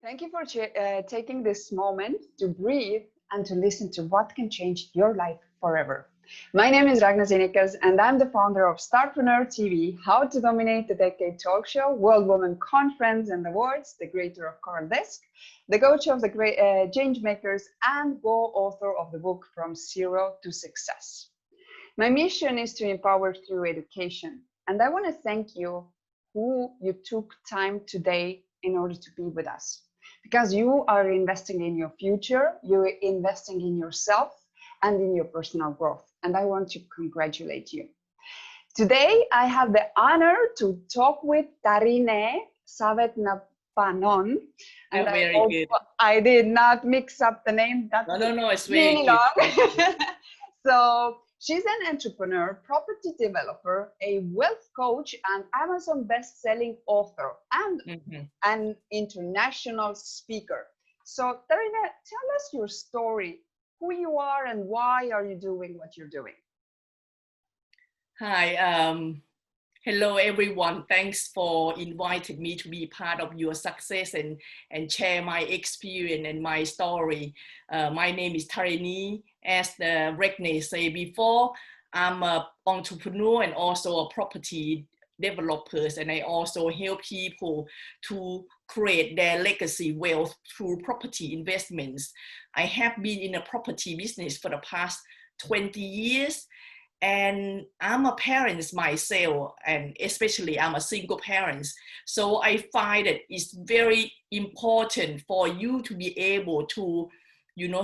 Thank you for taking this moment to breathe and to listen to what can change your life forever. My name is Ragnar Zinekas, and I'm the founder of Startpreneur TV, How to Dominate the Decade talk show, World Women Conference and Awards, the creator of Coral Desk, the coach of the great change makers, and co-author of the book From Zero to Success. My mission is to empower through education, and I want to thank you who you took time today in order to be with us. Because you are investing in your future, you're investing in yourself and in your personal growth. And I want to congratulate you. Today, I have the honor to talk with Tarinee Sawetnaphanon. And very good. I did not mix up the name. No, it's really long. So she's an entrepreneur, property developer, a wealth coach, and Amazon best-selling author, and an international speaker. So, Tarinee, tell us your story, who you are, and why are you doing what you're doing? Hi, hello everyone. Thanks for inviting me to be part of your success and share my experience and my story. My name is Tarinee. As the Ragnar said before, I'm an entrepreneur and also a property developer, and I also help people to create their legacy wealth through property investments. I have been in a property business for the past 20 years. And I'm a parent myself, and especially I'm a single parent. So I find that it's very important for you to be able to,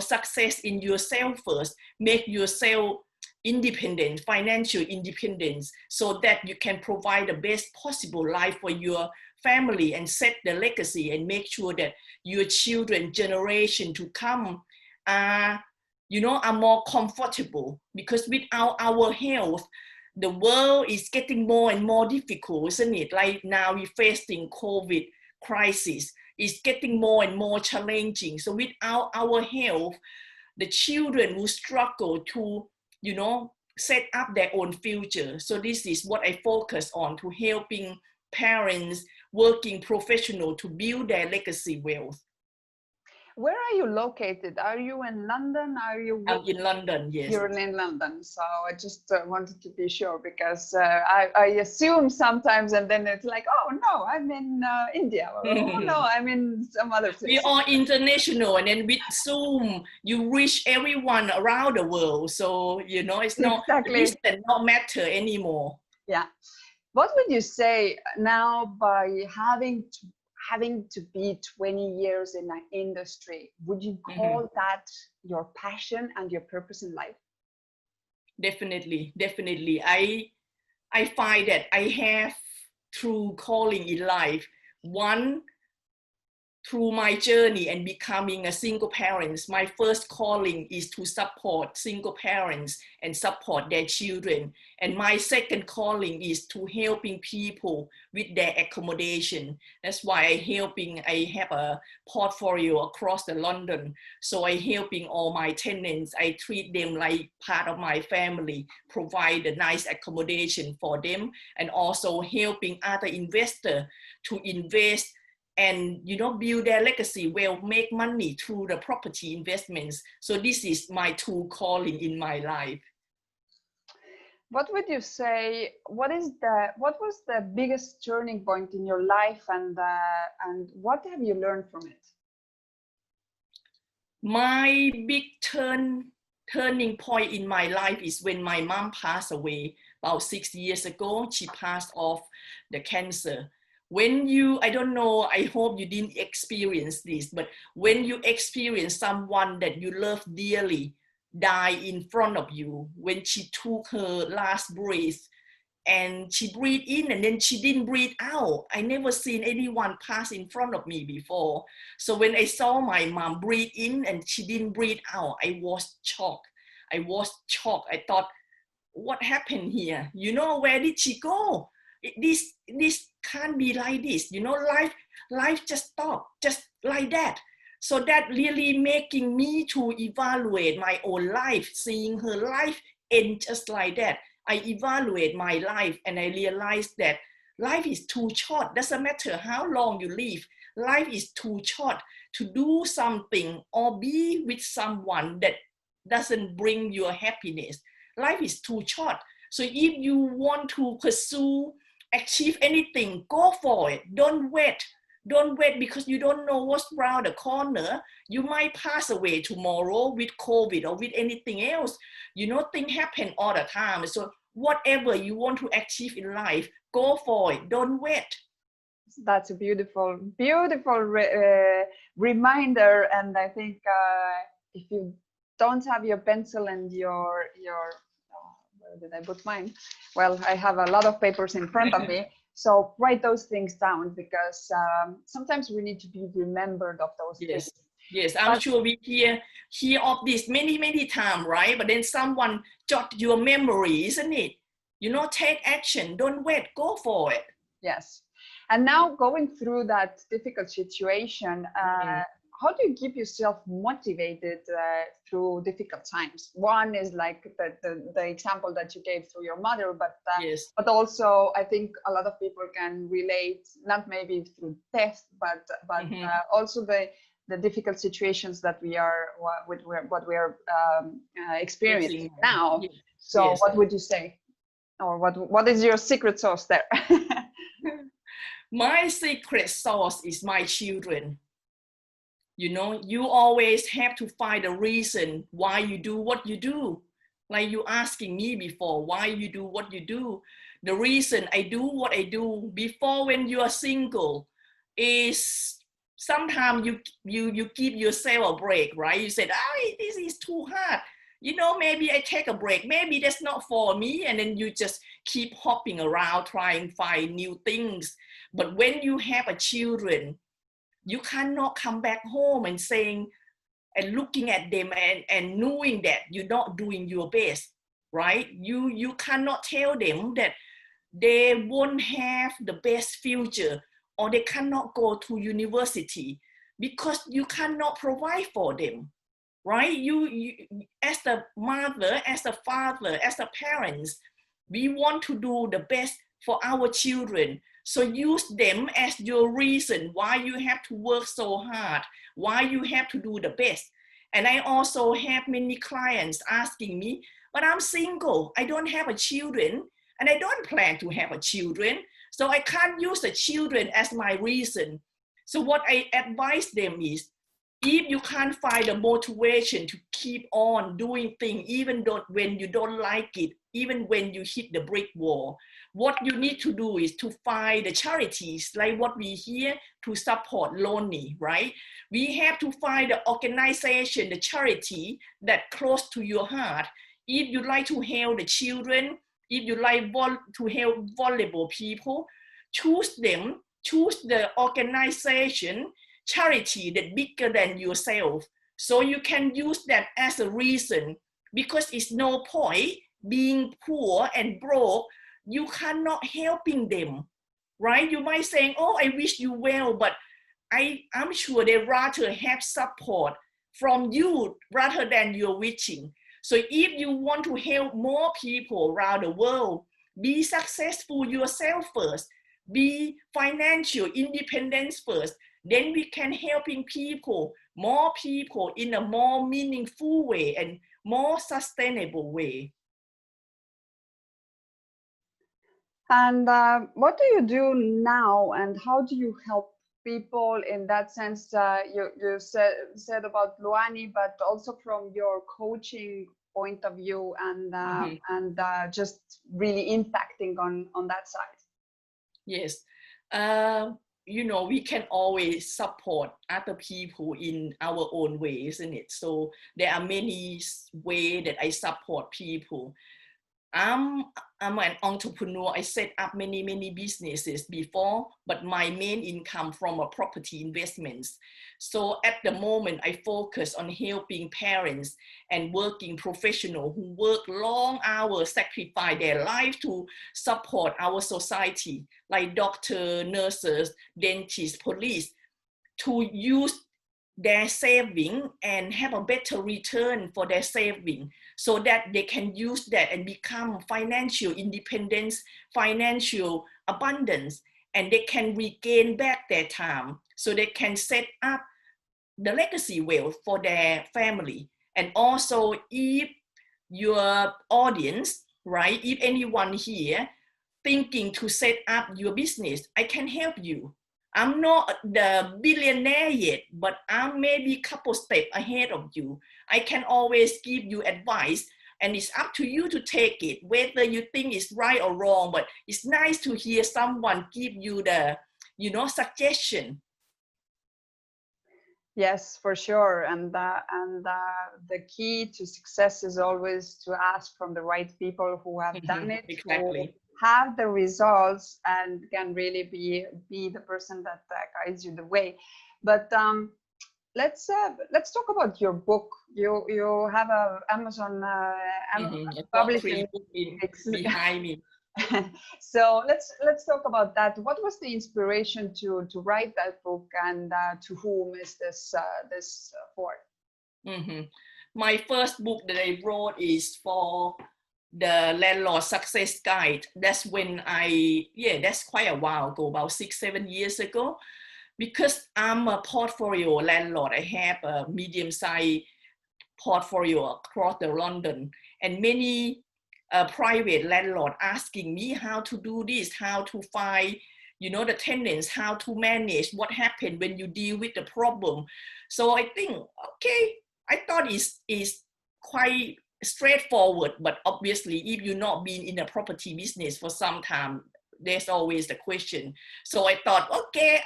success in yourself first, make yourself independent, financial independence, so that you can provide the best possible life for your family and set the legacy and make sure that your children generation to come are more comfortable, because without our health, the world is getting more and more difficult, isn't it? Like now we're facing COVID crisis. It's getting more and more challenging. So without our health, the children will struggle to, set up their own future. So this is what I focus on, to helping parents, working professionals to build their legacy wealth. Where are you located? Are you in London? I'm in London, yes. You're in London. So I just wanted to be sure, because I assume sometimes, and then it's like, oh no, I'm in India, or oh no, I'm in some other place. We are international, and then with Zoom, you reach everyone around the world. So, it's not, exactly. This does not matter anymore. Yeah. What would you say now, by having to be 20 years in an industry, would you call that your passion and your purpose in life? Definitely. I find that I have true calling in life. One, through my journey and becoming a single parent, my first calling is to support single parents and support their children. And my second calling is to helping people with their accommodation. That's why I have a portfolio across the London. So I helping all my tenants. I treat them like part of my family, provide a nice accommodation for them, and also helping other investors to invest and build their legacy, will make money through the property investments. So this is my true calling in my life. What would you say? What was the biggest turning point in your life, and what have you learned from it? My big turning point in my life is when my mom passed away about 6 years ago. She passed off the cancer. When I don't know, I hope you didn't experience this, but when you experience someone that you love dearly die in front of you, when she took her last breath and she breathed in and then she didn't breathe out. I never seen anyone pass in front of me before. So when I saw my mom breathe in and she didn't breathe out, I was shocked. I thought, what happened here? Where did she go? This can't be like this, life just stopped just like that. So that really making me to evaluate my own life, seeing her life end just like that. I evaluate my life and I realized that Life is too short. Doesn't matter how long you live. Life is too short to do something or be with someone that doesn't bring you happiness. Life is too short. So if you want to pursue, achieve anything, go for it. Don't wait. Don't wait because you don't know what's around the corner. You might pass away tomorrow with COVID or with anything else. You know, things happen all the time. So whatever you want to achieve in life, go for it. Don't wait. That's a beautiful, beautiful reminder. And I think if you don't have your pencil and your where did I put mine? Well, I have a lot of papers in front of me. So write those things down because sometimes we need to be remembered of those things. Yes, I'm sure we hear of this many times, right? But then someone jot your memory, isn't it? You know, take action. Don't wait. Go for it. Yes. And now going through that difficult situation, how do you keep yourself motivated through difficult times? One is like the example that you gave through your mother, but but also I think a lot of people can relate, not maybe through death, but also the difficult situations that we are what we are experiencing now. So what would you say, or what is your secret sauce there? My secret sauce is my children. You know, you always have to find a reason why you do what you do. Like you asking me before, why you do what you do. The reason I do what I do before when you are single is sometimes you give yourself a break, right? You said, oh, this is too hard. You know, maybe I take a break. Maybe that's not for me. And then you just keep hopping around, trying to find new things. But when you have a children, you cannot come back home and saying and looking at them and knowing that you're not doing your best, right? You cannot tell them that they won't have the best future or they cannot go to university because you cannot provide for them, right? You as the mother, as the father, as the parents, we want to do the best for our children. So use them as your reason why you have to work so hard, why you have to do the best. And I also have many clients asking me, but I'm single, I don't have a children, and I don't plan to have a children. So I can't use the children as my reason. So what I advise them is, if you can't find the motivation to keep on doing things, even when you don't like it, even when you hit the brick wall, what you need to do is to find the charities like what we here to support lonely, right? We have to find the organization, the charity that close to your heart. If you like to help the children, if you like to help vulnerable people, choose them, choose the organization, charity that bigger than yourself. So you can use that as a reason, because it's no point being poor and broke. You cannot helping them, right? You might say, oh, I wish you well, but I'm sure they rather have support from you rather than your wishing. So if you want to help more people around the world, be successful yourself first, be financial independence first, then we can helping people, more people in a more meaningful way and more sustainable way. And what do you do now, and how do you help people in that sense? You said about Luani, but also from your coaching point of view, and just really impacting on that side. Yes. You know, we can always support other people in our own way, isn't it? So there are many ways that I support people. I'm an entrepreneur. I set up many businesses before, but my main income from a property investments. So at the moment, I focus on helping parents and working professionals who work long hours, sacrifice their life to support our society, like doctors, nurses, dentists, police, to use their saving and have a better return for their saving, so that they can use that and become financial independence, financial abundance, and they can regain back their time, so they can set up the legacy wealth for their family. And also, if your audience, right, if anyone here thinking to set up your business, I can help you. I'm not the billionaire yet, but I'm maybe a couple steps ahead of you. I can always give you advice, and it's up to you to take it, whether you think it's right or wrong. But it's nice to hear someone give you the, suggestion. Yes, for sure. And the key to success is always to ask from the right people who have done it, exactly. who have the results, and can really be the person that guides you the way. But let's talk about your book. You have a Amazon publishing book behind me. So let's talk about that. What was the inspiration to write that book, and to whom is this for? My first book that I wrote is for the Landlord Success Guide. That's when that's quite a while ago, about 6-7 years ago. Because I'm a portfolio landlord, I have a medium-sized portfolio across the London, and many private landlord asking me how to do this, how to find, the tenants, how to manage, what happened when you deal with the problem. So I think, okay, I thought it's quite straightforward, but obviously if you've not been in a property business for some time, there's always the question. So I thought, okay,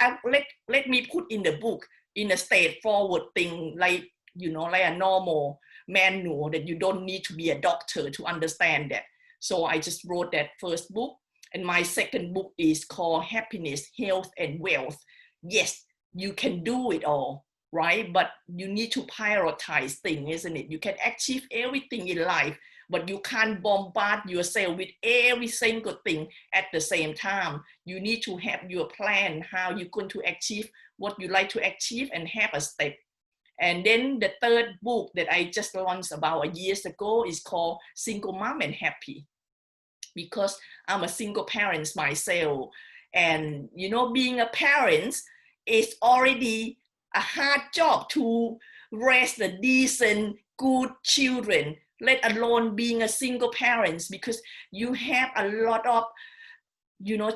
let me put in the book in a straightforward thing, like, like a normal manual that you don't need to be a doctor to understand that. So I just wrote that first book. And my second book is called Happiness, Health, and Wealth. Yes, you can do it all, right? But you need to prioritize things, isn't it? You can achieve everything in life, but you can't bombard yourself with every single thing at the same time. You need to have your plan, how you're going to achieve what you like to achieve, and have a step. And then the third book that I just launched about a year ago is called Single Mom and Happy, because I'm a single parent myself. And, being a parent is already a hard job to raise the decent, good children, let alone being a single parent, because you have a lot of,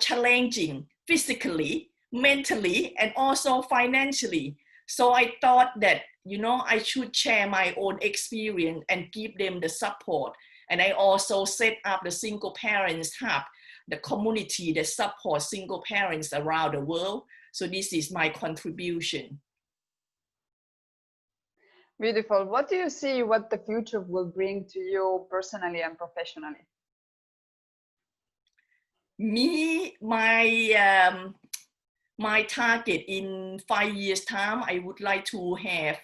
challenging physically, mentally, and also financially. So I thought that, I should share my own experience and give them the support. And I also set up the Single Parents Hub, the community that supports single parents around the world. So this is my contribution. Beautiful. What do you see what the future will bring to you personally and professionally? Me, my target in 5 years' time, I would like to have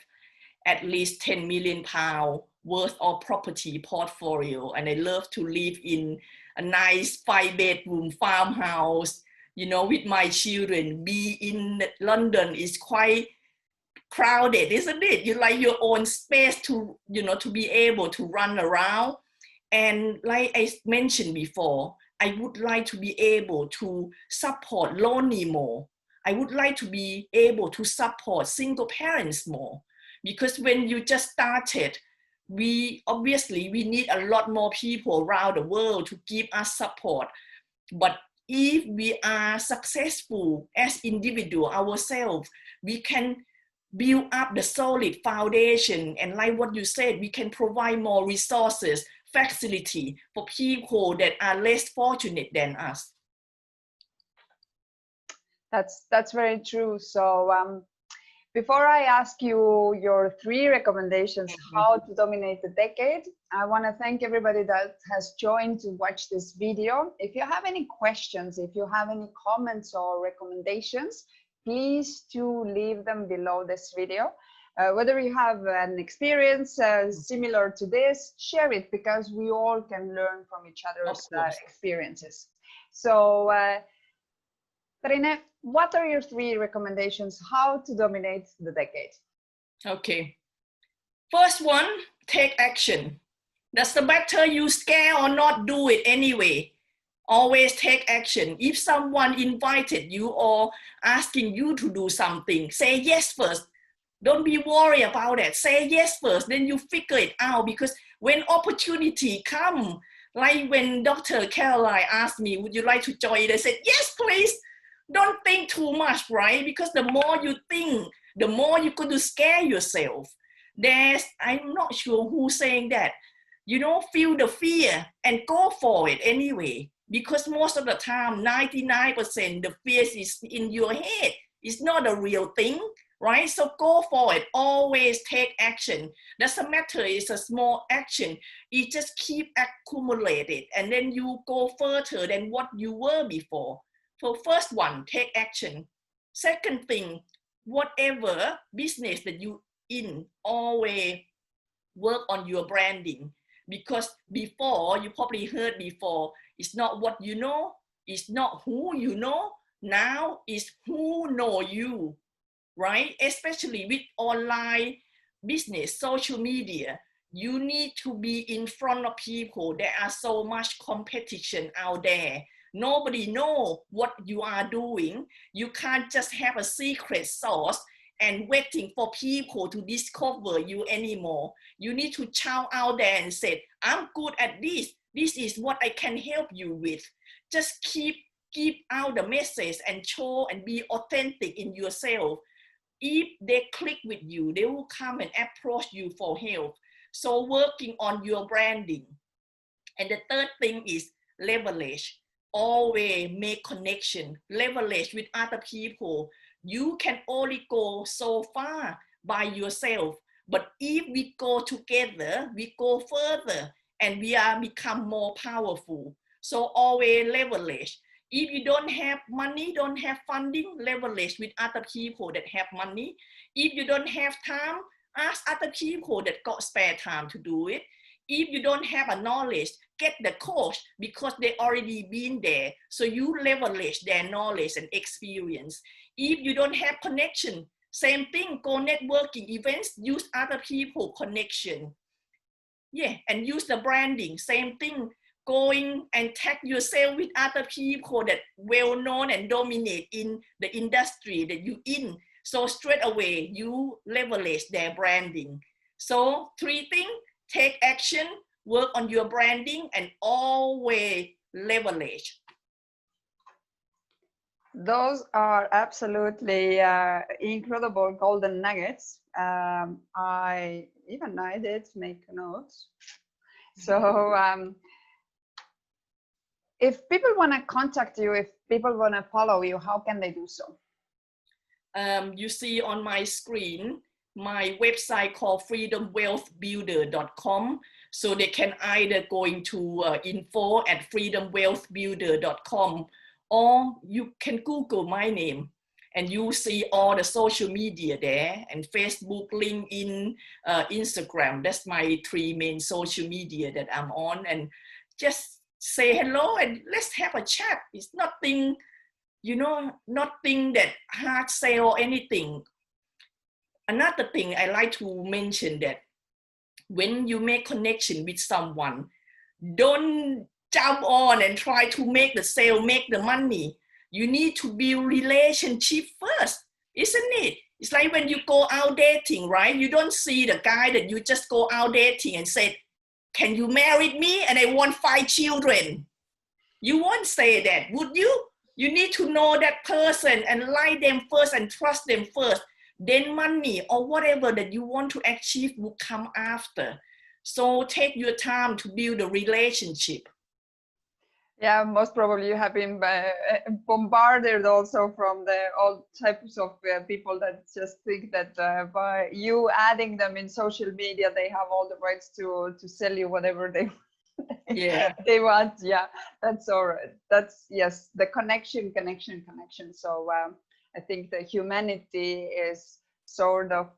at least 10 million pounds worth of property portfolio. And I love to live in a nice 5-bedroom farmhouse, with my children. Be in London is quite crowded, isn't it? You like your own space to, to be able to run around. And like I mentioned before, I would like to be able to support lonely more. I would like to be able to support single parents more, because when you just started, we need a lot more people around the world to give us support. But if we are successful as individuals ourselves, we can build up the solid foundation. And like what you said, we can provide more resources, facility for people that are less fortunate than us. That's very true. So before I ask you your 3 recommendations how to dominate the decade, I want to thank everybody that has joined to watch this video. If you have any questions, if you have any comments or recommendations, please do leave them below this video. Whether you have an experience similar to this, share it, because we all can learn from each other's experiences. So Tarinee, what are your 3 recommendations how to dominate the decade? Okay. First one, take action. Doesn't matter you scare or not, do it anyway. Always take action. If someone invited you or asking you to do something, say yes first. Don't be worried about it. Say yes first, then you figure it out. Because when opportunity come, like when Dr. Caroline asked me, would you like to join? I said, yes, please. Don't think too much, right? Because the more you think, the more you're going to scare yourself. I'm not sure who's saying that. Feel the fear and go for it anyway. Because most of the time, 99% the fear is in your head. It's not a real thing, right? So go for it. Always take action. Doesn't matter, it's a small action. It just keep accumulated, and then you go further than what you were before. So first one, take action. Second thing, whatever business that you in, always work on your branding. Because before, you probably heard before, it's not what you know, it's not who you know, now it's who know you, right? Especially with online business, social media, you need to be in front of people. There are so much competition out there. Nobody knows what you are doing. You can't just have a secret sauce and waiting for people to discover you anymore. You need to shout out there and say, I'm good at this. This is what I can help you with. Just keep out the message and show and be authentic in yourself. If they click with you, they will come and approach you for help. So working on your branding. And the third thing is leverage. Always make connection, leverage with other people. You can only go so far by yourself. But if we go together, we go further and we are become more powerful. So always leverage. If you don't have money, don't have funding, leverage with other people that have money. If you don't have time, ask other people that got spare time to do it. If you don't have a knowledge, get the coach because they already been there. So you leverage their knowledge and experience. If you don't have connection, same thing, go networking events, use other people connection. Yeah, and use the branding, same thing, going and tag yourself with other people that well known and dominate in the industry that you in. So straight away, you leverage their branding. So 3 things, take action, work on your branding, and always leverage. Those are absolutely incredible golden nuggets. I did make notes. So if people want to contact you, if people want to follow you, how can they do so? You see on my screen, my website called freedomwealthbuilder.com. So they can either go into info@freedomwealthbuilder.com, or you can Google my name and you see all the social media there, and Facebook, LinkedIn, Instagram. That's my 3 main social media that I'm on. And just say hello and let's have a chat. It's nothing, nothing that hard sell or anything. Another thing I like to mention that when you make connection with someone, don't jump on and try to make the sale, make the money. You need to build relationship first, isn't it? It's like when you go out dating, right? You don't see the guy that you just go out dating and say, can you marry me? And I want 5 children. You won't say that, would you? You need to know that person and like them first and trust them first. Then money or whatever that you want to achieve will come after. So take your time to build a relationship. Yeah, most probably you have been bombarded also from all types of people that just think that by you adding them in social media, they have all the rights to sell you whatever they they want. Yeah, that's all right. That's, yes, the connection. So I think the humanity is sort of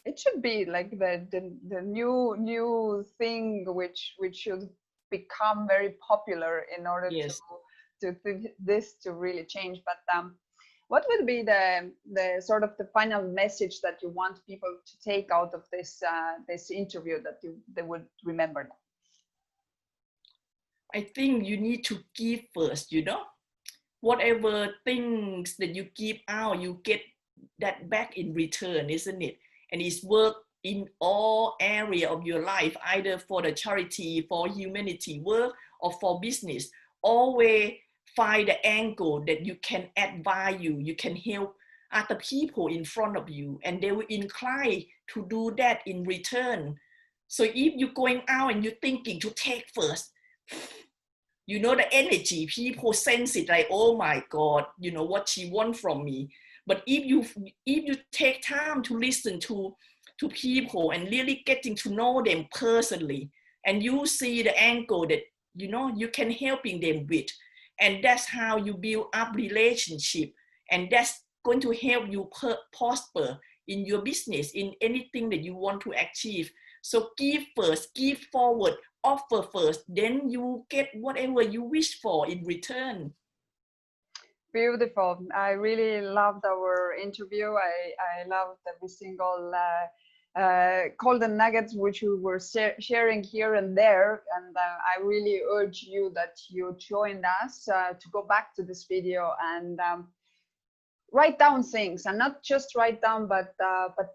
it should be like the new thing which should become very popular in order to this to really change. But What would be the sort of the final message that you want people to take out of this this interview that they would remember? I think you need to give first, you know, whatever things that you give out, you get that back in return, isn't it? And it's work in all area of your life, either for the charity, for humanity work, or for business. Always find the angle that you can add value, you can help other people in front of you, and they will incline to do that in return. So if you're going out and you're thinking to take first, you know, the energy, people sense it like, oh my God, you know, what she wants from me. But if you take time to listen to people and really getting to know them personally, and you see the angle that, you know, you can helping them with, and that's how you build up relationship, and that's going to help you prosper in your business, in anything that you want to achieve. So give first, give forward, offer first, then you get whatever you wish for in return. Beautiful. I really loved our interview. I loved every single golden nuggets which you were sharing here and there. And I really urge you that you joined us to go back to this video and write down things, and not just write down, but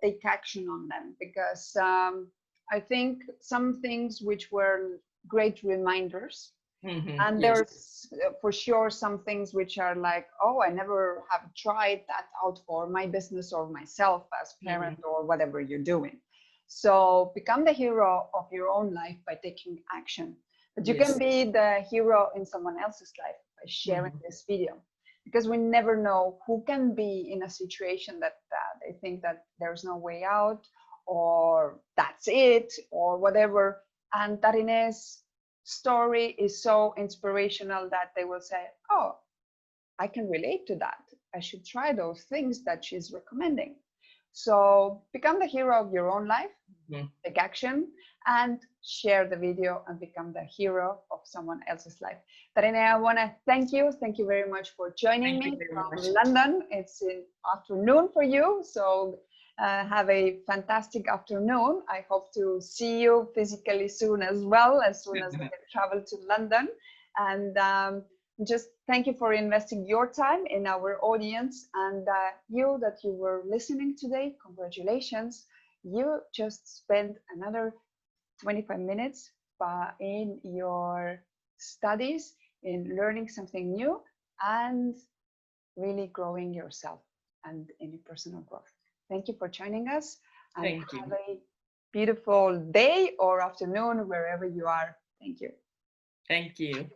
take action on them, because I think some things which were great reminders. And Yes. there's for sure some things which are like, oh, I never have tried that out for my business or myself as parent or whatever you're doing. So become the hero of your own life by taking action. But you can be the hero in someone else's life by sharing this video, because we never know who can be in a situation that they think that there's no way out, or that's it, or whatever. And Tarinee's story is so inspirational that they will say, oh, I can relate to that. I should try those things that she's recommending. So become the hero of your own life, take action, and share the video and become the hero of someone else's life. Tarinee, I want to thank you. Thank you very much for joining me from London. It's in afternoon for you, so have a fantastic afternoon. I hope to see you physically soon as well, as soon as we can travel to London. And just thank you for investing your time in our audience. And you that you were listening today, congratulations. You just spent another 25 minutes in your studies, in learning something new, and really growing yourself and in your personal growth. Thank you for joining us, and have a beautiful day or afternoon wherever you are. Thank you. Thank you.